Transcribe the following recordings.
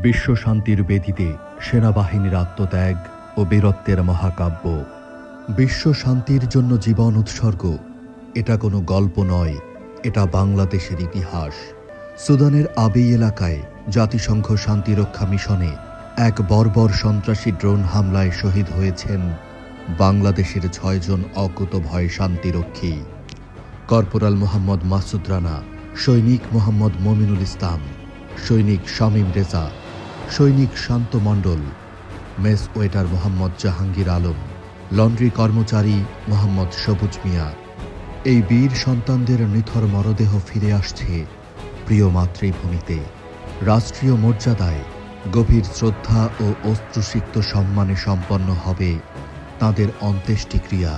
বিশ্ব শান্তির বেদিতে সেনাবাহিনীর আত্মত্যাগ ও বীরত্বের মহাকাব্য। বিশ্ব শান্তির জন্য জীবন উৎসর্গ, এটা কোনো গল্প নয়, এটা বাংলাদেশের ইতিহাস। সুদানের আবেই এলাকায় জাতিসংঘ শান্তিরক্ষা মিশনে এক বর্বর সন্ত্রাসী ড্রোন হামলায় শহীদ হয়েছেন বাংলাদেশের ৬ জন অকুতভয় শান্তিরক্ষী। কর্পোরাল মোহাম্মদ মাসুদ রানা, সৈনিক মোহাম্মদ মমিনুল ইসলাম, সৈনিক শামীম রেজা, সৈনিক Shanto Mondal, mess waiter Mohammad Jahangir Alam, laundry কর্মচারী মোহাম্মদ সবুজ মিয়া। এই বীর সন্তানদের নিথর মরদেহ ফিরে আসছে প্রিয় মাতৃভূমিতে। রাষ্ট্রীয় মর্যাদায় গভীর শ্রদ্ধা ও অশ্রুসিক্ত সম্মানে সম্পন্ন হবে তাঁদের অন্ত্যেষ্টিক্রিয়া।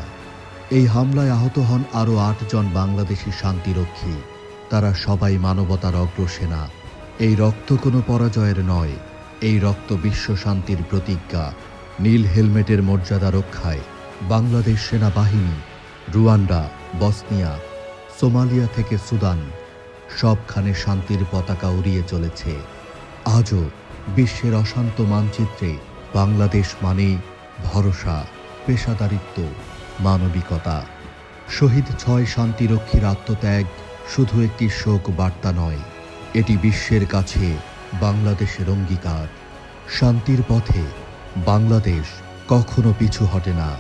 এই হামলায় আহত হন আরও ৮ জন বাংলাদেশি শান্তিরক্ষী। তারা সবাই মানবতার অগ্রসেনা। এই রক্ত কোনো পরাজয়ের নয়, এই রক্ত বিশ্ব শান্তির প্রতিজ্ঞা। নীল হেলমেটের মর্যাদা রক্ষায় বাংলাদেশ সেনাবাহিনী রুয়ান্ডা, বসনিয়া, সোমালিয়া থেকে সুদান সবখানে শান্তির পতাকা উড়িয়ে চলেছে। আজও বিশ্বের অশান্ত মানচিত্রে বাংলাদেশ মানেই ভরসা, পেশাদারিত্ব, মানবিকতা। শহীদ ৬ শান্তিরক্ষীর আত্মত্যাগ শুধু একটি শোক বার্তা নয়, এটি বিশ্বের কাছে বাংলাদেশের অঙ্গীকার। শান্তির পথে বাংলাদেশ কখনো পিছু হটে না।